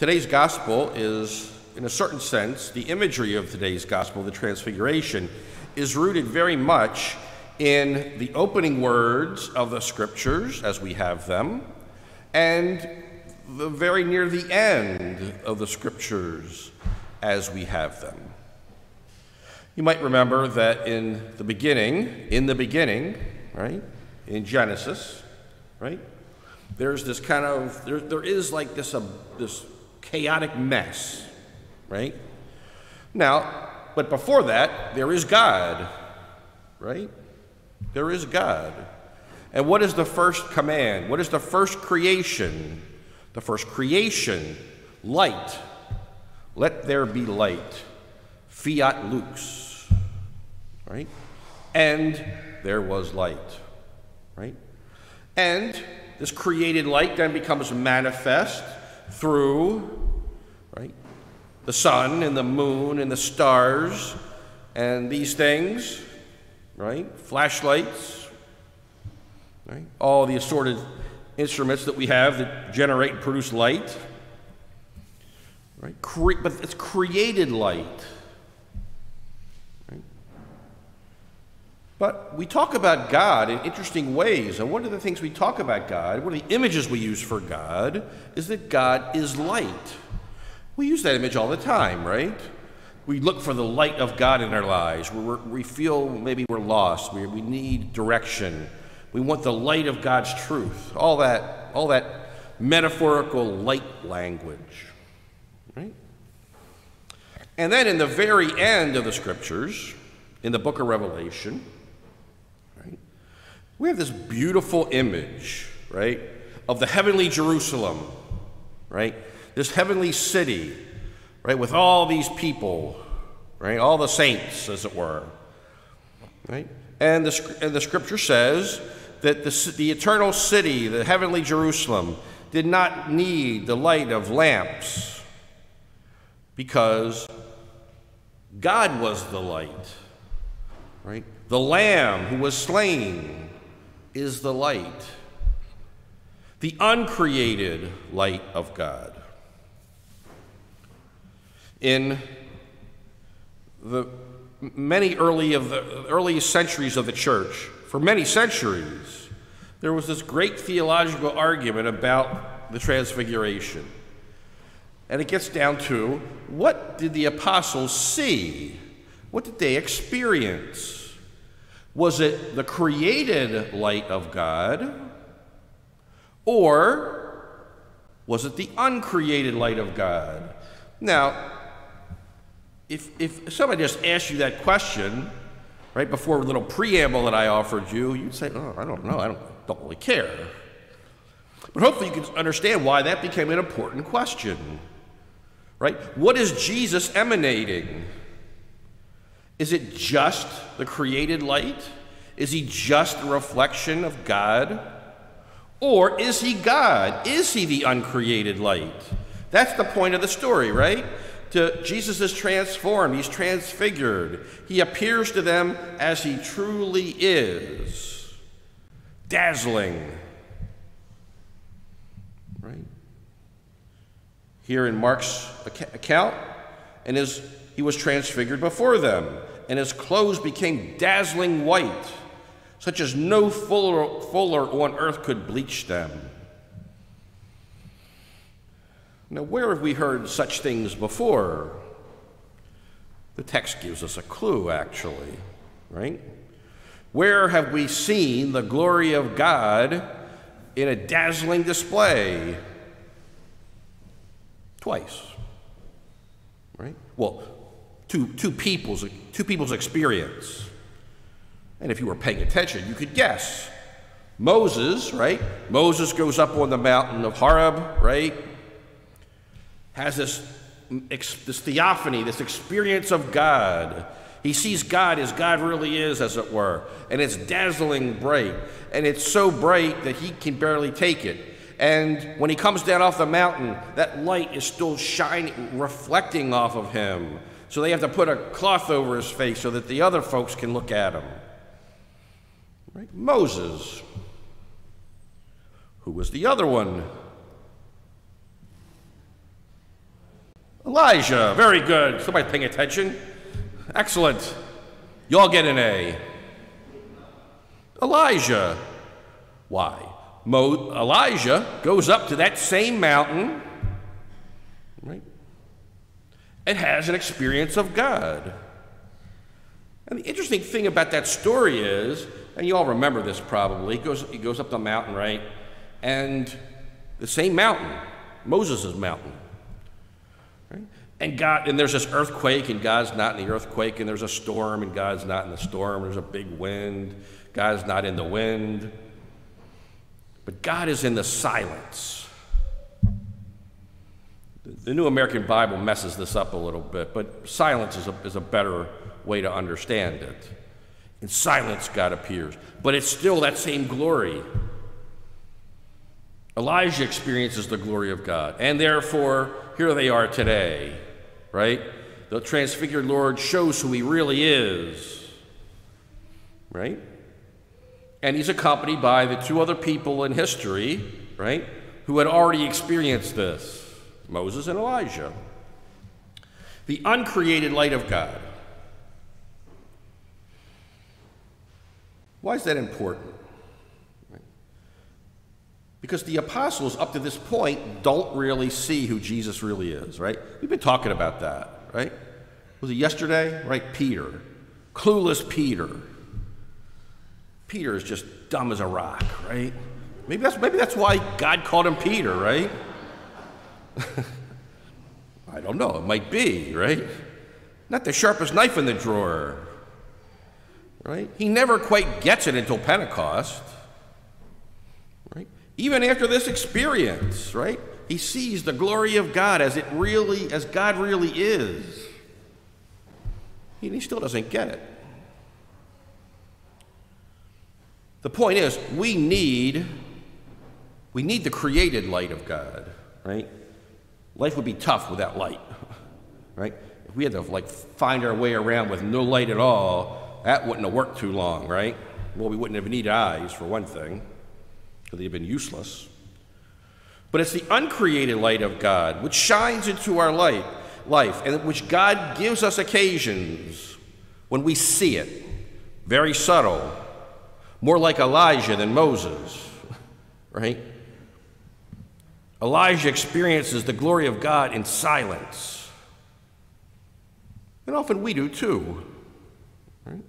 Today's gospel is, in a certain sense, the imagery of today's gospel, the Transfiguration, is rooted very much in the opening words of the scriptures as we have them, and very near the end of the scriptures as we have them. You might remember that in the beginning, right, in Genesis, right, there's this kind of, there is like this chaotic mess, right? Now, but before that, there is God, right? There is God. And what is the first command? What is the first creation? The first creation, light. Let there be light. Fiat lux, right? And there was light, right? And this created light then becomes manifest through, right, the sun and the moon and the stars and these things, right? Flashlights, right? All the assorted instruments that we have that generate and produce light, right? But it's created light, right? But we talk about God in interesting ways, and one of the things we talk about God, one of the images we use for God, is that God is light. We use that image all the time, right? We look for the light of God in our lives. We feel maybe we're lost. We need direction. We want the light of God's truth. All that metaphorical light language, right? And then in the very end of the scriptures, in the book of Revelation, right, we have this beautiful image, right, of the heavenly Jerusalem, right? This heavenly city, right, with all these people, right, all the saints, as it were, right? And the scripture says that the eternal city, the heavenly Jerusalem, did not need the light of lamps because God was the light, right? The Lamb who was slain is the light, the uncreated light of God. In the early centuries of the church, for many centuries, there was this great theological argument about the Transfiguration. And it gets down to, what did the apostles see? What did they experience? Was it the created light of God, or was it the uncreated light of God? Now, if somebody just asked you that question, right before a little preamble that I offered you, you'd say, oh, I don't know, I don't really care. But hopefully you can understand why that became an important question, right? What is Jesus emanating? Is it just the created light? Is he just a reflection of God? Or is he God? Is he the uncreated light? That's the point of the story, right? Jesus is transformed, he's transfigured. He appears to them as he truly is. Dazzling. Right? Here in Mark's account, he was transfigured before them, and his clothes became dazzling white, such as no fuller on earth could bleach them. Now, where have we heard such things before? The text gives us a clue, actually, right? Where have we seen the glory of God in a dazzling display? Twice, right? Well, two people's experience. And if you were paying attention, you could guess. Moses, right? Moses goes up on the mountain of Horeb, right? Has this theophany, this experience of God. He sees God as God really is, as it were, and it's dazzling bright, and it's so bright that he can barely take it. And when he comes down off the mountain, that light is still shining, reflecting off of him. So they have to put a cloth over his face so that the other folks can look at him. Right? Moses. Who was the other one? Elijah, very good. Somebody paying attention? Excellent. You all get an A. Elijah. Why? Elijah goes up to that same mountain, right, and has an experience of God. And the interesting thing about that story is, and you all remember this probably, he goes up the mountain, right, and the same mountain, Moses' mountain, right? And there's this earthquake, and God's not in the earthquake, and there's a storm, and God's not in the storm, there's a big wind, God's not in the wind, but God is in the silence. The New American Bible messes this up a little bit, but silence is a better way to understand it. In silence, God appears, but it's still that same glory. Elijah experiences the glory of God, and therefore, here they are today, right? The transfigured Lord shows who he really is, right? And he's accompanied by the two other people in history, right, who had already experienced this, Moses and Elijah. The uncreated light of God. Why is that important? Right? Because the apostles, up to this point, don't really see who Jesus really is, right? We've been talking about that, right? Was it yesterday? Right, Peter. Clueless Peter. Peter is just dumb as a rock, right? Maybe that's why God called him Peter, right? I don't know, it might be, right? Not the sharpest knife in the drawer, right? He never quite gets it until Pentecost, right? Even after this experience, right? He sees the glory of God as God really is. He still doesn't get it. The point is, we need the created light of God, right? Life would be tough without light, right? If we had to find our way around with no light at all, that wouldn't have worked too long, right? Well, we wouldn't have needed eyes, for one thing, because they'd have been useless. But it's the uncreated light of God which shines into our life, and which God gives us occasions when we see it, very subtle, more like Elijah than Moses, right? Elijah experiences the glory of God in silence. And often we do too, right?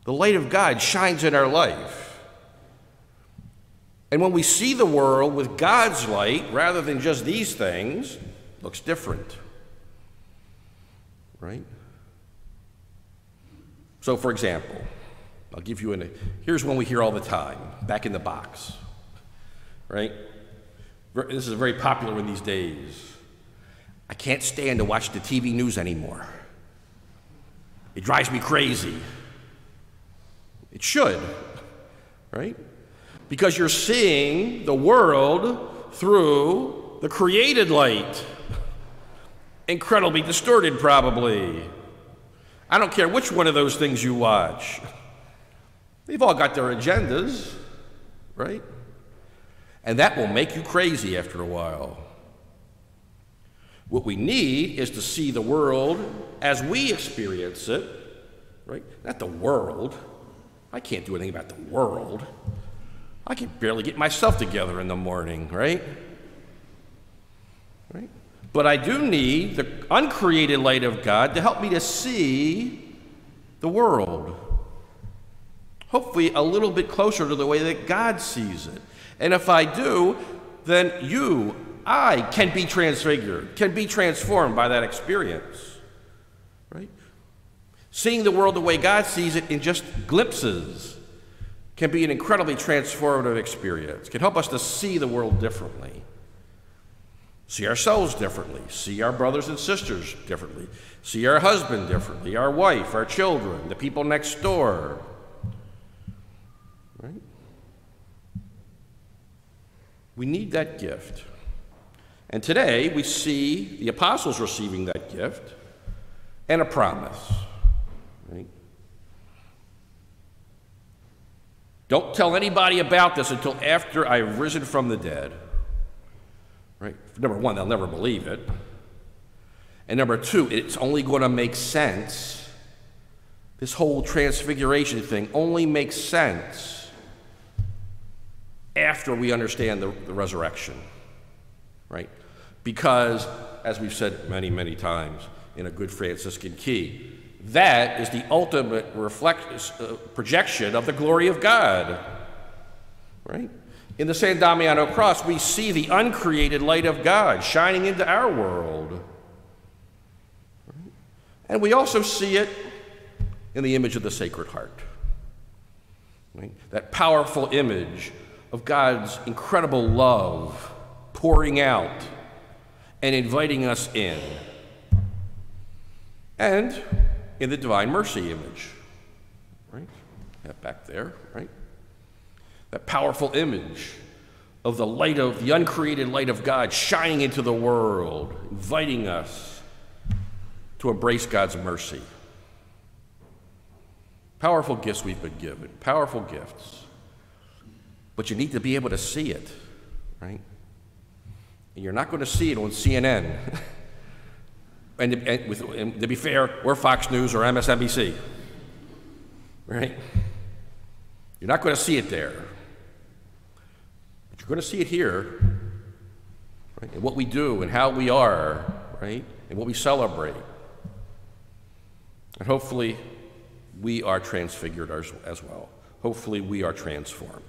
The light of God shines in our life. And when we see the world with God's light, rather than just these things, it looks different, right? So, for example, I'll give you here's one we hear all the time, back in the box, right? This is very popular in these days. I can't stand to watch the TV news anymore. It drives me crazy. It should, right? Because you're seeing the world through the created light. Incredibly distorted, probably. I don't care which one of those things you watch. They've all got their agendas, right? And that will make you crazy after a while. What we need is to see the world as we experience it, right? Not the world. I can't do anything about the world. I can barely get myself together in the morning, right? Right? But I do need the uncreated light of God to help me to see the world. Hopefully a little bit closer to the way that God sees it. And if I do, then I can be transfigured, can be transformed by that experience, right? Seeing the world the way God sees it in just glimpses can be an incredibly transformative experience, can help us to see the world differently, see ourselves differently, see our brothers and sisters differently, see our husband differently, our wife, our children, the people next door, right? We need that gift. And today we see the apostles receiving that gift and a promise. Right? Don't tell anybody about this until after I've risen from the dead. Right? Number one, they'll never believe it. And number two, it's only going to make sense. This whole transfiguration thing only makes sense after we understand the resurrection, right? Because, as we've said many, many times in a good Franciscan key, that is the ultimate projection of the glory of God, right? In the San Damiano cross, we see the uncreated light of God shining into our world. Right? And we also see it in the image of the Sacred Heart. Right? That powerful image of God's incredible love pouring out and inviting us in. And in the Divine Mercy image, right? That back there, right? That powerful image of the light of the uncreated light of God shining into the world, inviting us to embrace God's mercy. Powerful gifts we've been given, powerful gifts. But you need to be able to see it, right? And you're not going to see it on CNN. and to be fair, or Fox News or MSNBC, right? You're not going to see it there. But you're going to see it here, right? In what we do and how we are, right? And what we celebrate. And hopefully, we are transfigured as well. Hopefully, we are transformed.